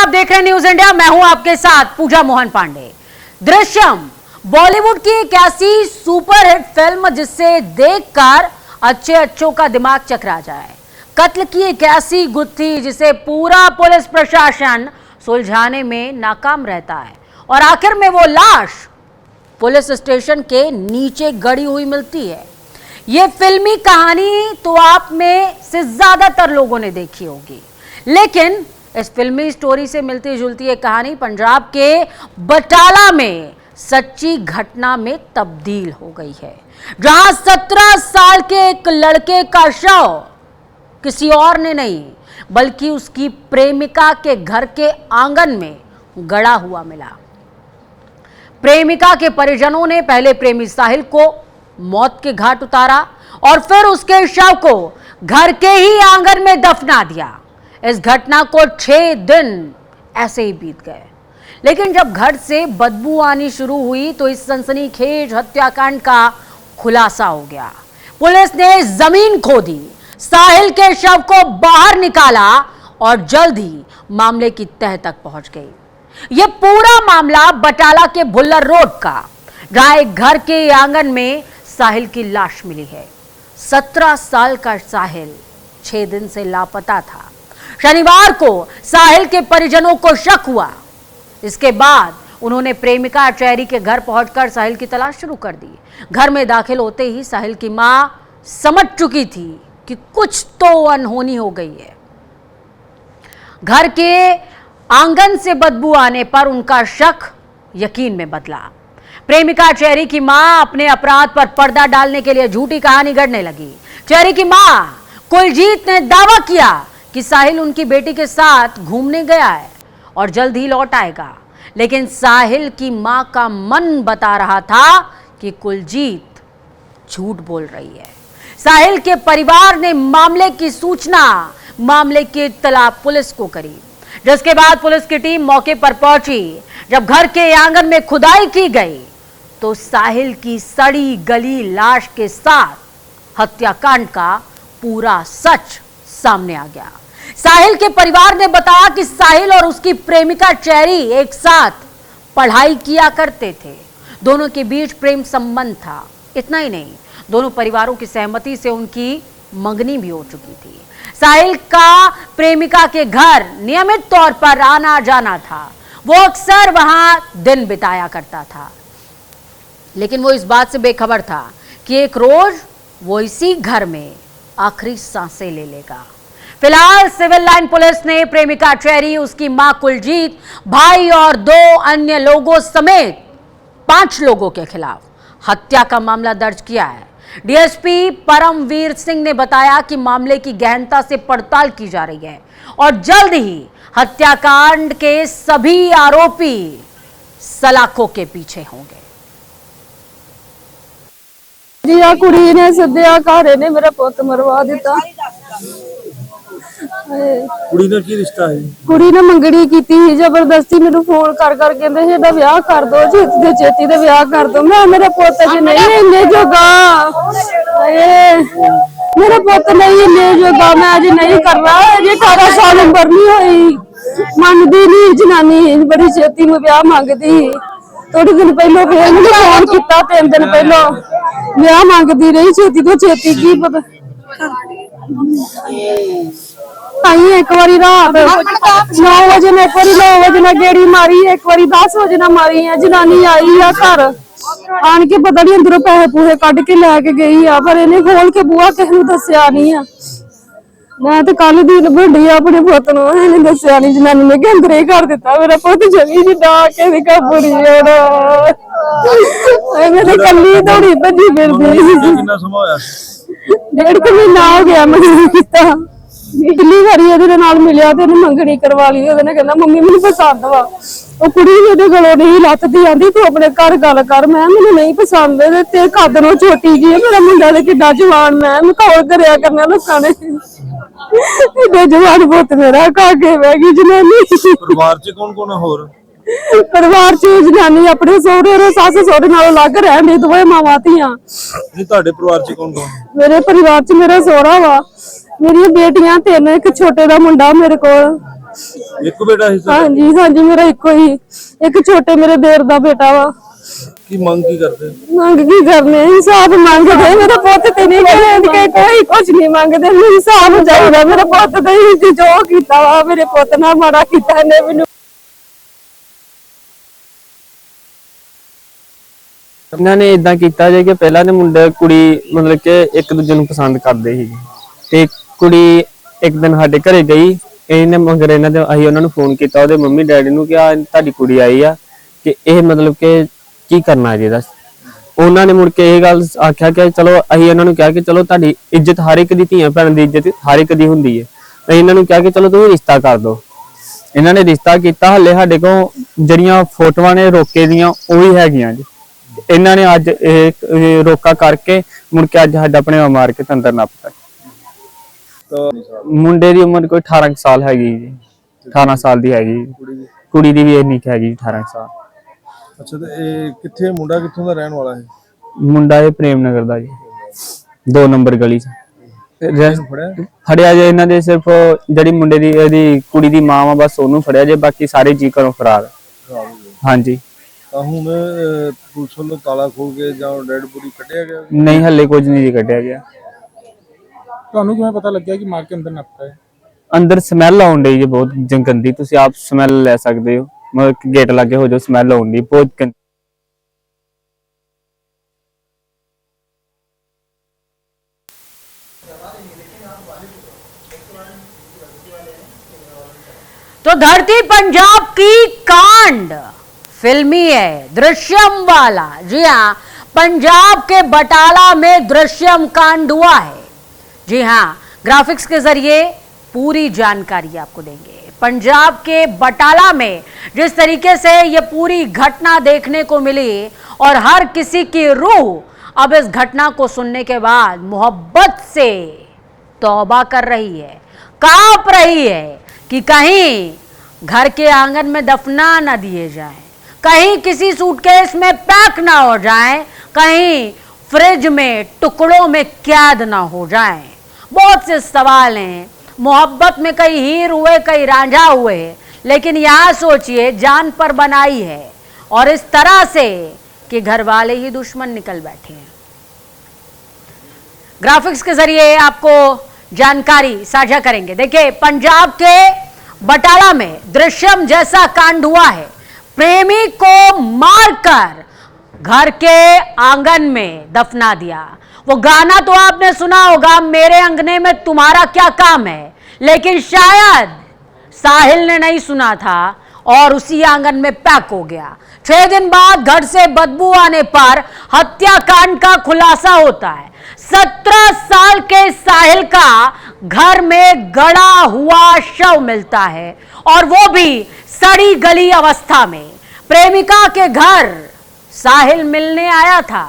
आप देख रहे हैं न्यूज इंडिया। मैं हूं आपके साथ पूजा मोहन पांडे। दृश्यम बॉलीवुड की एक ऐसी सुपरहिट फिल्म जिसे देखकर अच्छों का दिमाग चकरा जाए। कत्ल की एक ऐसी गुत्थी जिसे पूरा पुलिस प्रशासन सुलझाने में नाकाम रहता है और आखिर में वो लाश पुलिस स्टेशन के नीचे गड़ी हुई मिलती है। ये फिल्मी कहानी तो आप में से ज्यादातर लोगों ने देखी होगी, लेकिन इस फिल्मी स्टोरी से मिलती जुलती एक कहानी पंजाब के बटाला में सच्ची घटना में तब्दील हो गई है, जहां 17 साल के एक लड़के का शव किसी और ने नहीं बल्कि उसकी प्रेमिका के घर के आंगन में गड़ा हुआ मिला। प्रेमिका के परिजनों ने पहले प्रेमी साहिल को मौत के घाट उतारा और फिर उसके शव को घर के ही आंगन में दफना दिया। इस घटना को 6 दिन ऐसे ही बीत गए, लेकिन जब घर से बदबू आनी शुरू हुई तो इस सनसनीखेज हत्याकांड का खुलासा हो गया। पुलिस ने जमीन खोदी, साहिल के शव को बाहर निकाला और जल्द ही मामले की तह तक पहुंच गई। यह पूरा मामला बटाला के भुल्लर रोड का, जहां एक घर के आंगन में साहिल की लाश मिली है। 17 साल का साहिल 6 दिन से लापता था। शनिवार को साहिल के परिजनों को शक हुआ। इसके बाद उन्होंने प्रेमिका चेरी के घर पहुंचकर साहिल की तलाश शुरू कर दी। घर में दाखिल होते ही साहिल की मां समझ चुकी थी कि कुछ तो अनहोनी हो गई है। घर के आंगन से बदबू आने पर उनका शक यकीन में बदला। प्रेमिका चेरी की मां अपने अपराध पर पर्दा डालने के लिए झूठी कहानी गढ़ने लगी। चेरी की मां कुलजीत ने दावा किया कि साहिल उनकी बेटी के साथ घूमने गया है और जल्द ही लौट आएगा, लेकिन साहिल की मां का मन बता रहा था कि कुलजीत झूठ बोल रही है। साहिल के परिवार ने मामले की सूचना, मामले की इत्तला पुलिस को करी, जिसके बाद पुलिस की टीम मौके पर पहुंची। जब घर के आंगन में खुदाई की गई तो साहिल की सड़ी गली लाश के साथ हत्याकांड का पूरा सच सामने आ गया। साहिल के परिवार ने बताया कि साहिल और उसकी प्रेमिका चेरी एक साथ पढ़ाई किया करते थे। दोनों के बीच प्रेम संबंध था। इतना ही नहीं, दोनों परिवारों की सहमति से उनकी मंगनी भी हो चुकी थी। साहिल का प्रेमिका के घर नियमित तौर पर आना जाना था। वो अक्सर वहां दिन बिताया करता था, लेकिन वो इस बात से बेखबर था कि एक रोज वो इसी घर में आखिरी सांसें ले लेगा। फिलहाल सिविल लाइन पुलिस ने प्रेमिका चेरी, उसकी मां कुलजीत, भाई और 2 अन्य लोगों समेत 5 लोगों के खिलाफ हत्या का मामला दर्ज किया है। डीएसपी परमवीर सिंह ने बताया कि मामले की गहनता से पड़ताल की जा रही है और जल्द ही हत्याकांड के सभी आरोपी सलाखों के पीछे होंगे। जी आ कुड़ी ने सद्या घरे ने मेरा पुत मरवा दिता। कुड़ी ने की रिश्ता है? कुड़ी ने मंगनी की थी जबरदस्ती, मेनू फोन कर कर कहंदे एदा ब्याह कर दो, छेती दे ब्याह कर दो। मैं मेरा पुत जी नहीं इन्ने जोगा, मेरा पुत नहीं इन्ने जोगा, मैं अज नहीं करना। अजे 18 साल उम्र नहीं हुई, मंगदी नहीं जनानी, बड़ी छेती में ब्याह मंगदी। थोड़े दिन पहले फिर मैंने फोन किया, 3 दिन पहले ब्याह मंगदी रही, छेती तो छेती की पता आई। एक बारी रात 9 बजे ने, एक बारी 9 बजे ने गेड़ी मारी, एक बारी 10 बजे ने मारी है। जनानी आई आ घर आन के पता नहीं अंदरों पैसे पूहे कट के लैके गई आ, पर इन्हें खोल के बुआ किसी दसिया नहीं आ। मैं तो कल दी बड़ी अपने पुत ने दसिया नहीं, जनानी ने अंदर ही कर दिता। मेरा पुत जमी जी डाक के काबू नहीं होना, मैं तो कली दौड़ी भजी फिरदी। 1.5 महीना हो गया मैं किता। पिछली बारी ਇਹਦੇ ਨਾਲ ਮਿਲਿਆ ਤੇ ਉਹਨੇ ਮੰਗਣੀ ਕਰਵਾ ਲਈ। ਉਹਨੇ ਕਹਿੰਦਾ ਮੰਮੀ ਮੈਨੂੰ ਪਸੰਦ ਵਾ। ਉਹ ਕੁੜੀ ਇਹਦੇ ਗਲੋਂ ਨਹੀਂ ਲੱਥਦੀ, ਆਂਦੀ ਤੂੰ ਆਪਣੇ ਘਰ ਗੱਲ ਕਰ। ਮੈਂ ਮੈਨੂੰ ਨਹੀਂ ਪਸੰਦ ਤੇ ਕੱਦ ਨੂੰ ਛੋਟੀ ਜੀ ਹੈ, ਮੇਰਾ ਮੁੰਡਾ ਤੇ ਕਿੱਡਾ ਜਵਾਨ, ਮੈਂ ਮਖੌਲ ਕਰਿਆ ਕਰਨਾ ਲੋਕਾਂ ਨੇ। ਇਹਦੇ ਜਵਾਨ ਪੁੱਤ ਮੇਰਾ ਖਾ ਕੇ ਬਹਿ ਗਈ ਜਨਾਨੀ। ਪਰਿਵਾਰ 'ਚ ਕੌਣ ਹੈ ਹੋਰ? ਪਰਿਵਾਰ 'ਚ ਜਨਾਨੀ ਆਪਣੇ ਸਹੁਰੇ ਔਰ ਸੱਸ ਸਹੁਰੇ ਨਾਲੋਂ ਅਲੱਗ ਰਹਿਣ ਦੀ, ਦੋਵੇਂ ਮਾਵਾਂ ਧੀਆਂ। ਨਹੀਂ ਤੁਹਾਡੇ ਪਰਿਵਾਰ 'ਚ ਕੌਣ? ਮੇਰੇ ਪਰਿਵਾਰ 'ਚ ਮੇਰਾ ਸਹੁਰਾ ਵਾ, ਮੇਰੀਆਂ ਬੇਟੀਆਂ 3, ਇੱਕ ਛੋਟੇ ਦਾ ਮੁੰਡਾ ਮੇਰੇ ਕੋਲ। ਇੱਕ ਬੇਟਾ ਸੀ ਤੁਹਾਡਾ? ਹਾਂਜੀ ਹਾਂਜੀ, ਮੇਰਾ ਇੱਕੋ ਹੀ, ਇੱਕ ਛੋਟੇ ਮੇਰੇ ਦੇਰ ਦਾ ਬੇਟਾ ਵਾ। ਕੀ ਮੰਗ ਕੀ ਕਰਦੇ? ਮੰਗ ਕੀ ਕਰਨੇ, ਇਨਸਾਫ ਮੰਗਦੇ। ਮੇਰੇ ਪੁੱਤ ਤੇ ਨਹੀਂ ਕਹਿੰਦੇ, ਕੋਈ ਕੁਝ ਨਹੀਂ ਮੰਗਦੇ, ਮੈਨੂੰ ਇਨਸਾਫ ਚਾਹੀਦਾ। ਮੇਰੇ ਪੁੱਤ ਤੇ ਹੀ ਜੋ ਕੀਤਾ ਵਾ, ਮੇਰੇ ਪੁੱਤ ਨਾਲ ਮਾੜਾ ਕੀਤਾ ਇਹਨੇ ਮੈਨੂੰ। ਇਹਨਾਂ ਨੇ ਇਦਾਂ ਕੀਤਾ ਜੇ ਕਿ ਪਹਿਲਾਂ ਦੇ ਮੁੰਡੇ ਕੁੜੀ ਮਤਲਬ ਕਿ ਇੱਕ ਦੂਜੇ ਨੂੰ ਪਸੰਦ ਕਰਦੇ ਸੀ ਤੇ ਕੁੜੀ ਇੱਕ ਦਿਨ ਸਾਡੇ ਘਰੇ ਗਈ, ਇਹਨੇ ਮਗਰ ਇਹਨਾਂ ਦੇ ਅਸੀਂ ਉਹਨਾਂ ਨੂੰ ਫੋਨ ਕੀਤਾ, ਉਹਦੇ ਮੰਮੀ ਡੈਡੀ ਨੂੰ, ਕਿ ਆ ਤੁਹਾਡੀ ਕੁੜੀ ਆਈ ਆ ਕਿ ਇਹ ਮਤਲਬ ਕਿ ਕੀ ਕਰਨਾ ਜੀ ਇਹਦਾ। ਉਹਨਾਂ ਨੇ ਮੁੜ ਕੇ ਇਹ ਗੱਲ ਆਖਿਆ ਕਿ ਚਲੋ, ਅਸੀਂ ਇਹਨਾਂ ਨੂੰ ਕਿਹਾ ਕਿ ਚਲੋ ਤੁਹਾਡੀ ਇੱਜ਼ਤ ਹਰ ਇੱਕ ਦੀ, ਧੀਆਂ ਭੈਣ ਦੀ ਇੱਜ਼ਤ ਹਰ ਇੱਕ ਦੀ ਹੁੰਦੀ ਹੈ। ਅਸੀਂ ਇਹਨਾਂ ਨੂੰ ਕਿਹਾ ਕਿ ਚਲੋ ਤੁਸੀਂ ਰਿਸ਼ਤਾ ਕਰ ਦਿਓ। ਇਹਨਾਂ ਨੇ ਰਿਸ਼ਤਾ ਕੀਤਾ। ਹਲੇ ਸਾਡੇ ਕੋਲ ਜਿਹੜੀਆਂ ਫੋਟੋਆਂ ਨੇ ਰੋਕੇ ਦੀਆਂ ਉਹ ਵੀ ਹੈਗੀਆਂ ਜੀ। ਇਹਨਾਂ ਨੇ ਅੱਜ ਇਹ ਰੋਕਾ ਕਰਕੇ ਮੁੜ ਕੇ ਅੱਜ ਸਾਡਾ ਆਪਣੇ ਮਾਰ ਕੇ ਅੰਦਰ ਨੱਪਤਾ। ਮੁੰਡੇ ਦੀ ਉਮਰ ਕੋਈ 18 ਸਾਲ ਹੈਗੀ ਜੀ, 18 ਸਾਲ ਦੀ ਹੈਗੀ। ਕੁੜੀ ਦੀ ਵੀ ਇੰਨੀ ਹੈਗੀ 18 ਸਾਲ। ਅੱਛਾ, ਤੇ ਇਹ ਕਿੱਥੇ ਮੁੰਡਾ ਕਿੱਥੋਂ ਦਾ ਰਹਿਣ ਵਾਲਾ ਹੈ? ਮੁੰਡਾ ਇਹ ਪ੍ਰੇਮ ਨਗਰ ਦਾ ਜੀ, 2 ਨੰਬਰ ਗਲੀ ਚ। ਫੜਿਆ ਜੇ ਇਹਨਾਂ ਦੇ ਸਿਰਫ ਜਿਹੜੀ ਮੁੰਡੇ ਦੀ ਇਹਦੀ ਕੁੜੀ ਦੀ ਮਾਂ ਵਾ, ਬਸ ਉਹਨੂੰ ਫੜਿਆ ਜੇ, ਬਾਕੀ ਸਾਰੇ ਜੀ ਘਰੋਂ ਫਰਾਰ। ਹਾਂਜੀ। ਤਾਂ ਹੁਣ ਪੁਲਿਸ ਵੱਲੋਂ ਤਾਲਾ ਖੋਲ ਕੇ ਜਾਂ ਡੈਡ ਬੋਡੀ ਕੱਢਿਆ ਗਿਆ? ਨਹੀਂ, ਹਲੇ ਕੁਝ ਨਹੀਂ ਜੀ ਕੱਢਿਆ ਗਿਆ। ਤੁਹਾਨੂੰ ਕਿਵੇਂ ਪਤਾ ਲੱਗਿਆ ਕਿ ਮਾਰ ਕੇ ਅੰਦਰ ਨੱਪਤਾ ਹੈ? ਅੰਦਰ ਸਮੈਲ ਆਉਣ ਡਈ ਜੀ ਬਹੁਤ ਗੰਦੀ, ਤੁਸੀਂ ਆਪ ਸਮੈਲ ਲੈ ਸਕਦੇ ਹੋ। ਮਤਲਬ ਗੇਟ ਲੱਗੇ ਹੋ ਜੋ ਸਮੈਲ ਆਉਣ ਡਈ ਬਹੁਤ ਗੰਦੀ। तो धरती पंजाब की कांड फिल्मी है, दृश्यम वाला। जी हाँ, पंजाब के बटाला में दृश्यम कांड हुआ है। जी हाँ, ग्राफिक्स के जरिए पूरी जानकारी आपको देंगे। पंजाब के बटाला में जिस तरीके से ये पूरी घटना देखने को मिली और हर किसी की रूह अब इस घटना को सुनने के बाद मोहब्बत से तौबा कर रही है, कांप रही है कि कहीं घर के आंगन में दफना न दिए जाएं, कहीं किसी सूटकेस में पैक ना हो जाएं, कहीं फ्रिज में टुकड़ों में कैद ना हो जाएं। बहुत से सवाल हैं। मोहब्बत में कई हीर हुए, कई रांझा हुए, लेकिन यहां सोचिए जान पर बनाई है और इस तरह से कि घर वाले ही दुश्मन निकल बैठे हैं। ग्राफिक्स के जरिए आपको जानकारी साझा करेंगे। देखिए, पंजाब के बटाला में दृश्यम जैसा कांड हुआ है। प्रेमी को मारकर घर के आंगन में दफना दिया। वो गाना तो आपने सुना होगा, मेरे अंगने में तुम्हारा क्या काम है, लेकिन शायद साहिल ने नहीं सुना था और उसी आंगन में पैक हो गया। 6 दिन बाद घर से बदबू आने पर हत्याकांड का खुलासा होता है। 17 साल के साहिल का घर में गड़ा हुआ शव मिलता है और वो भी सड़ी गली अवस्था में। प्रेमिका के घर साहिल मिलने आया था,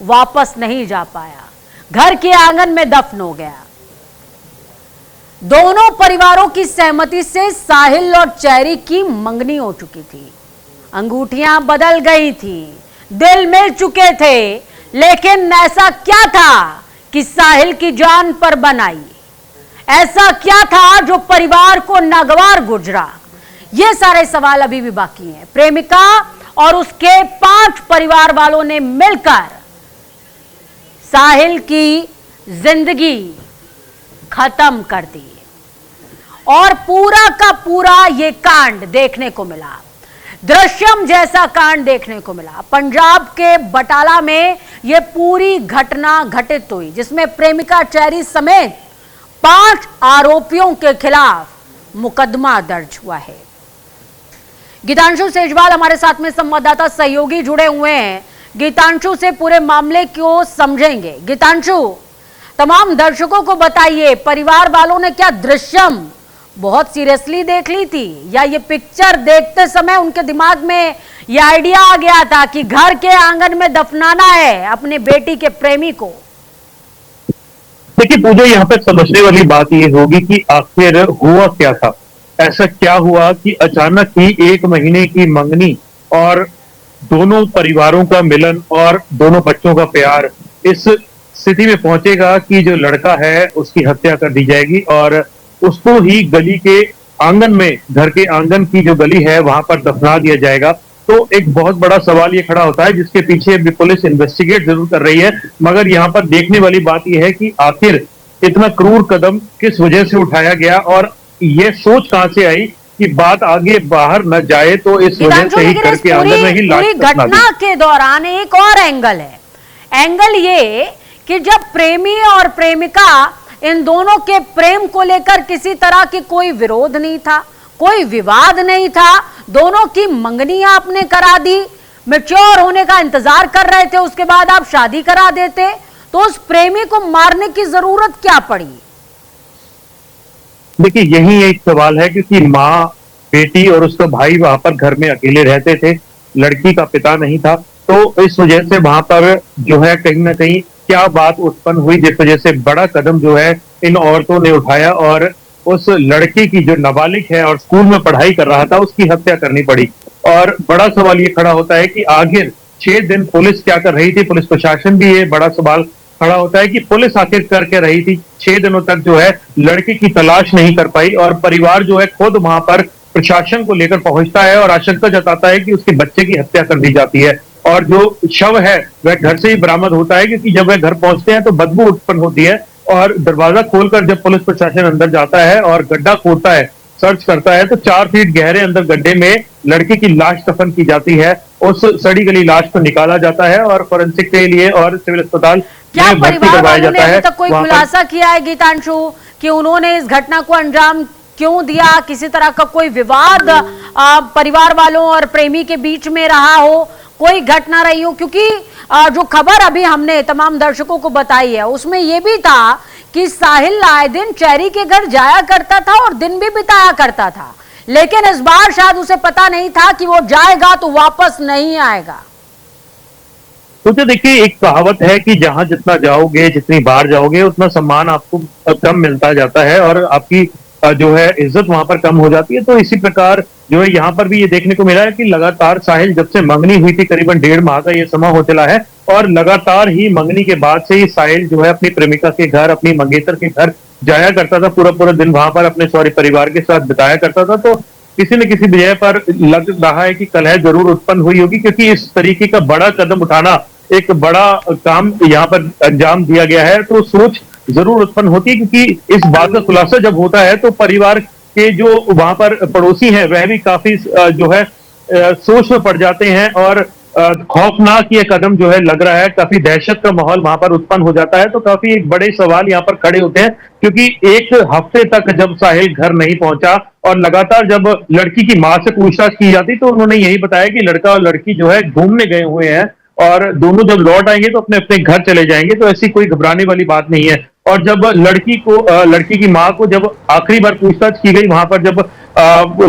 वापस नहीं जा पाया, घर के आंगन में दफन हो गया। दोनों परिवारों की सहमति से साहिल और चेरी की मंगनी हो चुकी थी, अंगूठियां बदल गई थी, दिल मिल चुके थे, लेकिन ऐसा क्या था कि साहिल की जान पर बनाई? ऐसा क्या था जो परिवार को नागवार गुजरा? ये सारे सवाल अभी भी बाकी हैं। प्रेमिका और उसके 5 परिवार वालों ने मिलकर साहिल की जिंदगी खत्म कर दी और पूरा का पूरा ये कांड देखने को मिला, दृश्यम जैसा कांड देखने को मिला। पंजाब के बटाला में ये पूरी घटना घटित हुई, जिसमें प्रेमिका चेरी समेत 5 आरोपियों के खिलाफ मुकदमा दर्ज हुआ है। गीतांशु सेजवाल हमारे साथ में संवाददाता सहयोगी जुड़े हुए हैं। गीतांशु से पूरे मामले को समझेंगे। गीतांशु, तमाम दर्शकों को बताइए, परिवार वालों ने क्या दृश्यम बहुत सीरियसली देख ली थी, या ये पिक्चर देखते समय उनके दिमाग में ये आइडिया आ गया था कि घर के आंगन में दफनाना है अपने बेटी के प्रेमी को? देखिए पूजा, यहाँ पे समझने वाली बात ये होगी कि आखिर हुआ क्या था। ऐसा क्या हुआ कि अचानक ही 1 महीने की मंगनी और दोनों परिवारों का मिलन और दोनों बच्चों का प्यार इस स्थिति में पहुंचेगा कि जो लड़का है उसकी हत्या कर दी जाएगी और उसको ही गली के आंगन में, घर के आंगन की जो गली है वहां पर दफना दिया जाएगा। तो एक बहुत बड़ा सवाल ये खड़ा होता है, जिसके पीछे भी पुलिस इन्वेस्टिगेट जरूर कर रही है, मगर यहाँ पर देखने वाली बात यह है कि आखिर इतना क्रूर कदम किस वजह से उठाया गया और ये सोच कहां से आई कि बात आगे बाहर न जाए, तो इस वजह से ही घर के आंगन में ही पूरी घटना के दौरान एक और एंगल है। एंगल ये कि जब प्रेमी और प्रेमिका, इन दोनों के प्रेम को लेकर किसी तरह की कोई विरोध नहीं था, कोई विवाद नहीं था, दोनों की मंगनी आपने करा दी, मैच्योर होने का इंतजार कर रहे थे, उसके बाद आप शादी करा देते, तो उस प्रेमी को मारने की जरूरत क्या पड़ी? देखिए, यही एक सवाल है, क्योंकि माँ, बेटी और उसका भाई वहां पर घर में अकेले रहते थे, लड़की का पिता नहीं था, तो इस वजह से वहां पर जो है कहीं ना कहीं क्या बात उत्पन्न हुई, जिस वजह से बड़ा कदम जो है इन औरतों ने उठाया और उस लड़के की जो नाबालिग है और स्कूल में पढ़ाई कर रहा था उसकी हत्या करनी पड़ी। और बड़ा सवाल ये खड़ा होता है कि आखिर 6 दिन पुलिस क्या कर रही थी, पुलिस प्रशासन भी, ये बड़ा सवाल खड़ा होता है कि पुलिस आखिर करके रही थी। 6 दिनों तक जो है लड़के की तलाश नहीं कर पाई और परिवार जो है खुद वहां पर प्रशासन को लेकर पहुंचता है और आशंका जताता है कि उसके बच्चे की हत्या कर दी जाती है और जो शव है वह घर से ही बरामद होता है, क्योंकि जब वह घर पहुंचते हैं तो बदबू उत्पन्न होती है और दरवाजा खोलकर जब पुलिस प्रशासन अंदर जाता है और गड्ढा खोदता है, सर्च करता है, तो 4 फीट गहरे अंदर गड्ढे में लड़के की लाश दफन की जाती है। उस सड़ी गली लाश को निकाला जाता है और फोरेंसिक के लिए और सिविल अस्पताल क्या में भर्ती परिवार करवाया वालों ने जाता है। अभी तक कोई खुलासा किया है गीतांशु कि उन्होंने इस घटना को अंजाम क्यों दिया? किसी तरह का कोई विवाद परिवार वालों और प्रेमी के बीच में रहा हो, कोई घटना रही हो? क्योंकि जो खबर अभी हमने तमाम दर्शकों को बताई है उसमें यह भी था कि साहिल आए दिन चेरी के घर जाया करता था और दिन भी बिताया करता था, लेकिन इस बार शायद उसे पता नहीं था कि वो जाएगा तो वापस नहीं आएगा। तो देखिए, एक कहावत है कि जहां जितना जाओगे, जितनी बार जाओगे, उतना सम्मान आपको कम मिलता जाता है और आपकी जो है इज्जत वहां पर कम हो जाती है। तो इसी प्रकार जो है यहाँ पर भी ये देखने को मिला है कि लगातार साहिल जब से मंगनी हुई थी, करीबन 1.5 माह का ये समय हो चला है और लगातार ही मंगनी के बाद से ही साहिल जो है अपनी प्रेमिका के घर, अपनी मंगेतर के घर जाया करता था, पूरा दिन वहां पर अपने सौरी परिवार के साथ बिताया करता था। तो किसी न किसी वजह पर लग रहा है कि कलह जरूर उत्पन्न हुई होगी, क्योंकि इस तरीके का बड़ा कदम उठाना, एक बड़ा काम यहाँ पर अंजाम दिया गया है, तो सोच जरूर उत्पन्न होती है। क्योंकि इस बात का खुलासा जब होता है तो परिवार के जो वहां पर पड़ोसी हैं वह भी काफी जो है सोच में पड़ जाते हैं और खौफनाक ये कदम जो है लग रहा है, काफी दहशत का माहौल वहां पर उत्पन्न हो जाता है। तो काफी एक बड़े सवाल यहाँ पर खड़े होते हैं, क्योंकि एक हफ्ते तक जब साहिल घर नहीं पहुंचा और लगातार जब लड़की की मां से पूछताछ की जाती तो उन्होंने यही बताया कि लड़का और लड़की जो है घूमने गए हुए हैं और दोनों जब लौट आएंगे तो अपने अपने घर चले जाएंगे, तो ऐसी कोई घबराने वाली बात नहीं है। और जब लड़की की मां को जब आखिरी बार पूछताछ की गई, वहां पर जब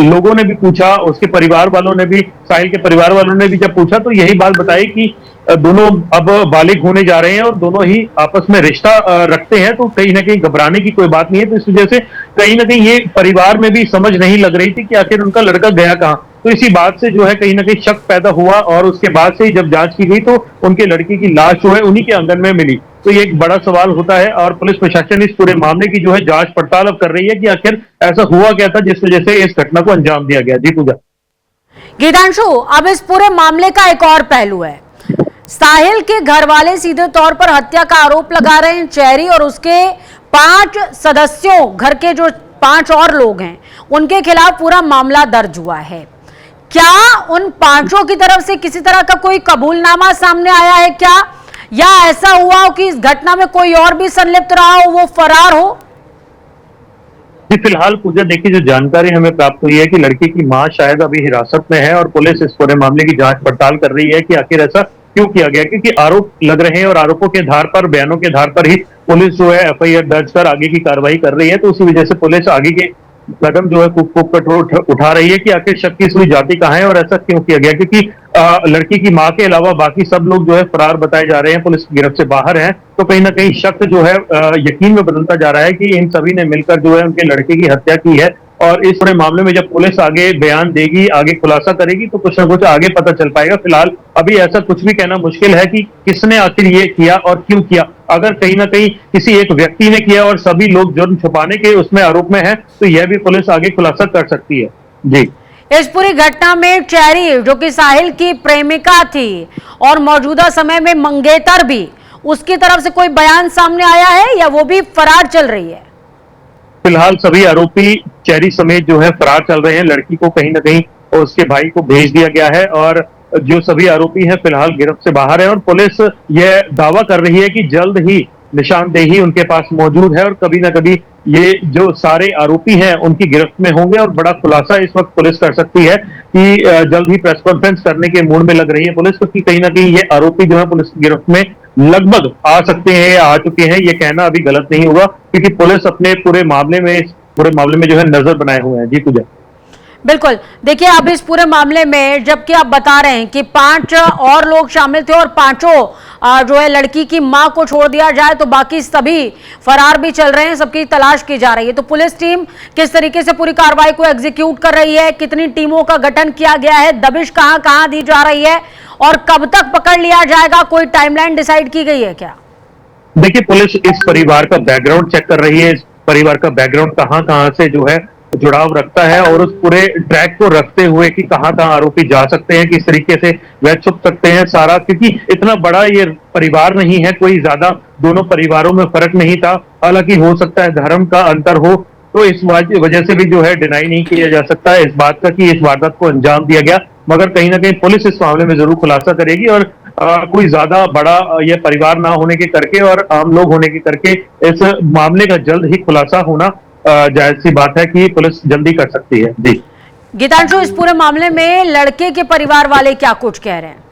लोगों ने भी पूछा, उसके परिवार वालों ने भी, साहिल के परिवार वालों ने भी जब पूछा, तो यही बात बताई कि दोनों अब बालिग होने जा रहे हैं और दोनों ही आपस में रिश्ता रखते हैं, तो कहीं ना कहीं घबराने की कोई बात नहीं है। तो इस वजह से कहीं ना कहीं ये परिवार में भी समझ नहीं लग रही थी कि आखिर उनका लड़का गया कहाँ। तो इसी बात से जो है कहीं ना कहीं शक पैदा हुआ और उसके बाद से जब जांच की गई तो उनके लड़के की लाश जो है उन्हीं के आंगन में मिली। तो ये एक बड़ा सवाल होता है और पुलिस प्रशासन इस पूरे मामले की जो है जांच पड़ताल अब कर रही है कि आखिर ऐसा हुआ क्या था जिस वजह से इस घटना को अंजाम दिया गया। जी पूजा। गीतांशु, अब इस पूरे मामले का एक और पहलू है। साहिल के घर वाले सीधे तौर पर हत्या का आरोप लगा रहे हैं चेरी और उसके 5 सदस्यों, घर के जो 5 और लोग हैं उनके खिलाफ पूरा मामला दर्ज हुआ है। क्या उन 5 की तरफ से किसी तरह का कोई कबूलनामा सामने आया है क्या, या ऐसा हुआ हो कि इस घटना में कोई और भी संलिप्त रहा हो, वो फरार हो? जी फिलहाल पूजा, देखिए जो जानकारी हमें प्राप्त हुई है कि लड़की की मां शायद अभी हिरासत में है और पुलिस इस पूरे मामले की जांच पड़ताल कर रही है कि आखिर ऐसा क्यों किया गया, क्योंकि आरोप लग रहे हैं और आरोपों के आधार पर, बयानों के आधार पर ही पुलिस जो है FIR दर्ज कर आगे की कार्रवाई कर रही है। तो उसी वजह से पुलिस आगे के कदम जो है खूब कठोर उठा रही है कि आखिर शक की सुई जाती कहाँ है और ऐसा क्यों किया गया, क्योंकि लड़की की मां के अलावा बाकी सब लोग जो है फरार बताए जा रहे हैं, पुलिस की गिरफ्त से बाहर हैं। तो कहीं ना कहीं शक जो है यकीन में बदलता जा रहा है कि इन सभी ने मिलकर जो है उनके लड़के की हत्या की है और इस पूरे मामले में जब पुलिस आगे बयान देगी, आगे खुलासा करेगी, तो कुछ ना कुछ आगे पता चल पाएगा। फिलहाल अभी ऐसा कुछ भी कहना मुश्किल है कि किसने आखिर ये किया और क्यों किया। अगर कहीं ना कहीं किसी एक व्यक्ति ने किया और सभी लोग जुर्म छुपाने के उसमें आरोप में है, तो यह भी पुलिस आगे खुलासा कर सकती है। जी, इस पूरी घटना में चेरी, जो कि साहिल की प्रेमिका थी और मौजूदा समय में मंगेतर भी, उसकी तरफ से कोई बयान सामने आया है या वो भी फरार चल रही है? फिलहाल सभी आरोपी चेरी समेत जो है फरार चल रहे हैं। लड़की को कहीं ना कहीं उसके भाई को भेज दिया गया है और जो सभी आरोपी हैं फिलहाल गिरफ्त से बाहर है। और पुलिस यह दावा कर रही है कि जल्द ही निशानदेही उनके पास मौजूद है और कभी ना कभी ये जो सारे आरोपी हैं उनकी गिरफ्त में होंगे। और बड़ा खुलासा इस वक्त पुलिस कर सकती है कि जल्द ही प्रेस कॉन्फ्रेंस करने के मूड में लग रही है पुलिस, क्योंकि कहीं ना कहीं ये आरोपी जो है पुलिस की गिरफ्त में लगभग आ सकते हैं या आ चुके हैं। ये कहना अभी गलत नहीं होगा, क्योंकि पुलिस अपने पूरे मामले में जो है नजर बनाए हुए हैं। जी पूजा। बिल्कुल, देखिए अब इस पूरे मामले में जबकि आप बता रहे हैं कि 5 और लोग शामिल थे और पांचों जो है लड़की की मां को छोड़ दिया जाए तो बाकी सभी फरार भी चल रहे हैं, सबकी तलाश की जा रही है। तो पुलिस टीम किस तरीके से पूरी कार्रवाई को एग्जीक्यूट कर रही है, कितनी टीमों का गठन किया गया है, दबिश कहां कहां दी जा रही है और कब तक पकड़ लिया जाएगा, कोई टाइमलाइन डिसाइड की गई है क्या? देखिए, पुलिस इस परिवार का बैकग्राउंड चेक कर रही है। इस परिवार का बैकग्राउंड कहां से जो है जुड़ाव रखता है और उस पूरे ट्रैक को रखते हुए कि कहां आरोपी जा सकते हैं, किस तरीके से वह छुप सकते हैं सारा, क्योंकि इतना बड़ा ये परिवार नहीं है, कोई ज्यादा दोनों परिवारों में फर्क नहीं था। हालांकि हो सकता है धर्म का अंतर हो, तो इस वजह से भी जो है डिनाई नहीं किया जा सकता है इस बात का कि इस वारदात को अंजाम दिया गया। मगर कहीं ना कहीं पुलिस इस मामले में जरूर खुलासा करेगी और कोई ज्यादा बड़ा यह परिवार ना होने के करके और आम लोग होने के करके इस मामले का जल्द ही खुलासा होना जायज सी बात है कि पुलिस जल्दी कर सकती है। जी गीतांशु, इस पूरे मामले में लड़के के परिवार वाले क्या कुछ कह रहे हैं?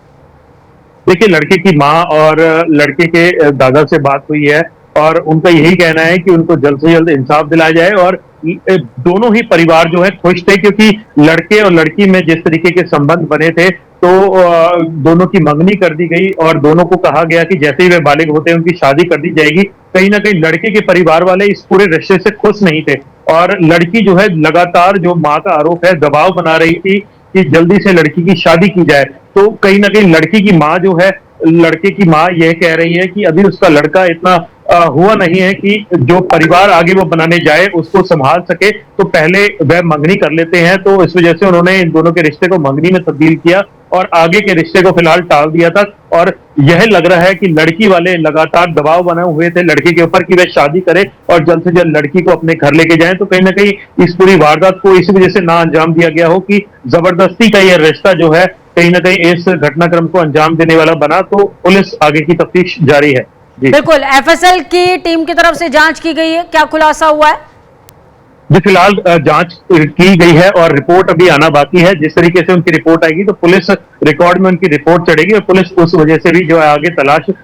देखिए, लड़के की मां और लड़के के दादा से बात हुई है और उनका यही कहना है कि उनको जल्द से जल्द इंसाफ दिलाया जाए। और दोनों ही परिवार जो है खुश थे, क्योंकि लड़के और लड़की में जिस तरीके के संबंध बने थे तो दोनों की मंगनी कर दी गई और दोनों को कहा गया कि जैसे ही वे बालिग होते हैं उनकी शादी कर दी जाएगी। कहीं ना कहीं लड़के के परिवार वाले इस पूरे रिश्ते से खुश नहीं थे और लड़की जो है लगातार, जो माँ का आरोप है, दबाव बना रही थी कि जल्दी से लड़की की शादी की जाए। तो कहीं ना कहीं लड़की की माँ जो है, लड़के की माँ यह कह रही है कि अभी उसका लड़का इतना हुआ नहीं है कि जो परिवार आगे वो बनाने जाए उसको संभाल सके, तो पहले वह मंगनी कर लेते हैं। तो इस वजह से उन्होंने इन दोनों के रिश्ते को मंगनी में तब्दील किया और आगे के रिश्ते को फिलहाल टाल दिया था। और यह लग रहा है कि लड़की वाले लगातार दबाव बने हुए थे लड़की के ऊपर कि वह शादी करे और जल्द से जल्द लड़की को अपने घर लेके जाए। तो कहीं ना कहीं इस पूरी वारदात को इसी वजह से ना अंजाम दिया गया हो कि जबरदस्ती का यह रिश्ता जो है कहीं ना कहीं इस घटनाक्रम को अंजाम देने वाला बना। तो पुलिस आगे की तफ्तीश जारी है। बिल्कुल, एफएसएल की टीम की तरफ से जांच की गई है, क्या खुलासा हुआ है? जी, फिलहाल जांच की गई है और रिपोर्ट अभी आना बाकी है। जिस तरीके से उनकी रिपोर्ट आएगी तो पुलिस रिकॉर्ड में उनकी रिपोर्ट चढ़ेगी और पुलिस उस वजह से भी जो है आगे तलाश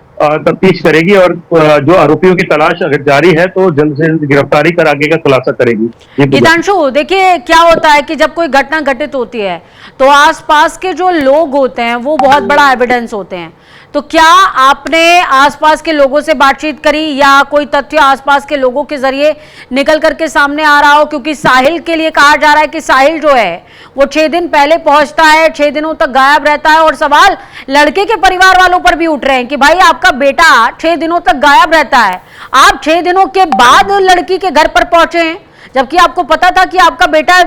तफ्तीश करेगी और जो आरोपियों की तलाश अगर जारी है तो जल्द से जल्द गिरफ्तारी कर आगे का खुलासा करेगी। गीतांशु, देखिए क्या होता है कि जब कोई घटना घटित होती है तो आसपास के जो लोग होते हैं वो बहुत बड़ा एविडेंस होते हैं। तो क्या आपने आसपास के लोगों से बातचीत करी या कोई तथ्य आसपास के लोगों के जरिए निकल करके सामने आ रहा हो? क्योंकि साहिल के लिए कहा जा रहा है कि साहिल जो है वो 6 दिन पहले पहुंचता है, 6 दिनों तक गायब रहता है और सवाल लड़के के परिवार वालों पर भी उठ रहे हैं कि भाई आपका बेटा 6 दिनों तक गायब रहता है, आप 6 दिनों के बाद लड़की के घर पर पहुंचे हैं, जबकि आपको पता था कि आपका बेटा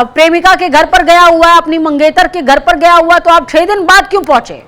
प्रेमिका के घर पर गया हुआ है, अपनी मंगेतर के घर पर गया हुआ, तो आप 6 दिन बाद क्यों पहुंचे?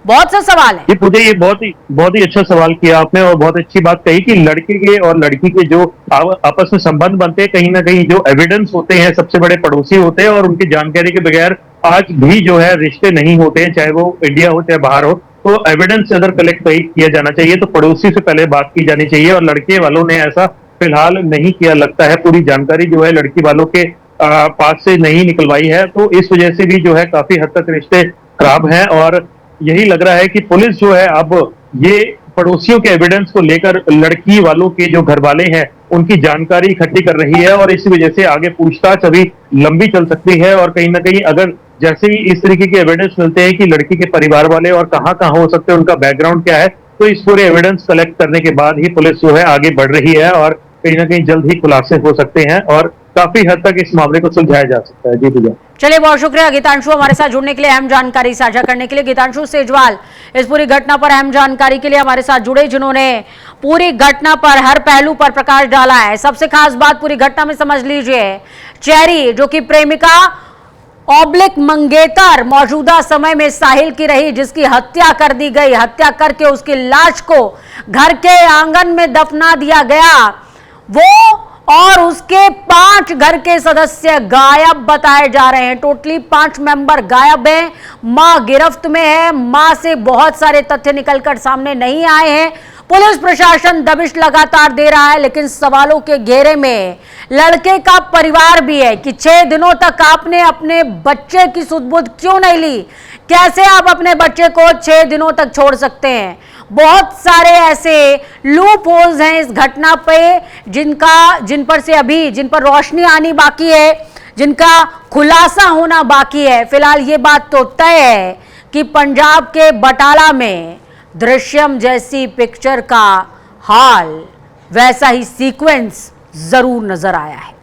बहुत सा सवाल है। ये मुझे ये बहुत ही अच्छा सवाल किया आपने और बहुत अच्छी बात कही कि लड़के के और लड़की के जो आपस में संबंध बनते हैं, कहीं ना कहीं जो एविडेंस होते हैं सबसे बड़े पड़ोसी होते हैं और उनकी जानकारी के बगैर आज भी जो है रिश्ते नहीं होते हैं, चाहे वो इंडिया हो चाहे बाहर हो। तो एविडेंस अगर कलेक्ट किया जाना चाहिए तो पड़ोसी से पहले बात की जानी चाहिए और लड़के वालों ने ऐसा फिलहाल नहीं किया लगता है। पूरी जानकारी जो है लड़की वालों के पास से नहीं निकलवाई है, तो इस वजह से भी जो है काफी हद तक रिश्ते खराब हैं और यही लग रहा है कि पुलिस जो है अब ये पड़ोसियों के एविडेंस को लेकर लड़की वालों के जो घर वाले हैं उनकी जानकारी इकट्ठी कर रही है और इसी वजह से आगे पूछताछ अभी लंबी चल सकती है। और कहीं ना कहीं अगर जैसे ही इस तरीके के एविडेंस मिलते हैं कि लड़की के परिवार वाले और कहाँ हो सकते हैं, उनका बैकग्राउंड क्या है, तो इस पूरे एविडेंस कलेक्ट करने के बाद ही पुलिस जो है आगे बढ़ रही है और कहीं ना कहीं जल्द ही खुलासे हो सकते हैं और काफी हद तक इस मामले को सुलझाया जा सकता है। जी भैया। चलिए, बहुत शुक्रिया गीतांशु हमारे साथ जुड़ने के लिए, अहम जानकारी साझा करने के लिए। गीतांशु सेजवाल इस पूरी घटना पर अहम जानकारी के लिए हमारे साथ जुड़े, जिन्होंने पूरी घटना पर हर पहलू पर प्रकाश डाला है। सबसे खास बात पूरी घटना में समझ लीजिए, चेरी जो कि प्रेमिका ऑब्लिक मंगेतर मौजूदा समय में साहिल की रही, जिसकी हत्या कर दी गई, हत्या करके उसकी लाश को घर के आंगन में दफना दिया गया, वो और उसके 5 घर के सदस्य गायब बताए जा रहे हैं। टोटली 5 मेंबर गायब हैं। मां गिरफ्त में है। मां से बहुत सारे तथ्य निकलकर सामने नहीं आए हैं। पुलिस प्रशासन दबिश लगातार दे रहा है, लेकिन सवालों के घेरे में लड़के का परिवार भी है कि 6 दिनों तक आपने अपने बच्चे की सुध-बुध क्यों नहीं ली? कैसे आप अपने बच्चे को 6 दिनों तक छोड़ सकते हैं? बहुत सारे ऐसे लूप होल्स हैं इस घटना पे जिन पर रोशनी आनी बाकी है, जिनका खुलासा होना बाकी है। फिलहाल ये बात तो तय है कि पंजाब के बटाला में दृश्यम जैसी पिक्चर का हाल, वैसा ही सीक्वेंस जरूर नजर आया है।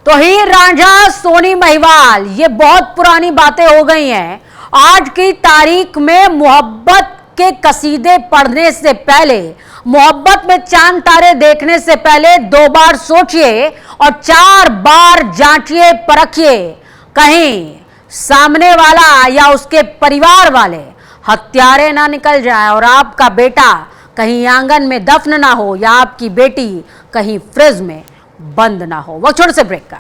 तो हीर रांझा, सोनी महिवाल, ये बहुत पुरानी बातें हो गई हैं। आज की तारीख में मोहब्बत के कसीदे पढ़ने से पहले, मोहब्बत में चांद तारे देखने से पहले 2 बार सोचिए और 4 बार जांचिए, परखिए, कहीं सामने वाला या उसके परिवार वाले हत्यारे ना निकल जाए और आपका बेटा कहीं आंगन में दफन ना हो या आपकी बेटी कहीं फ्रिज में बंद ना हो। वक्त छोटे से ब्रेक का।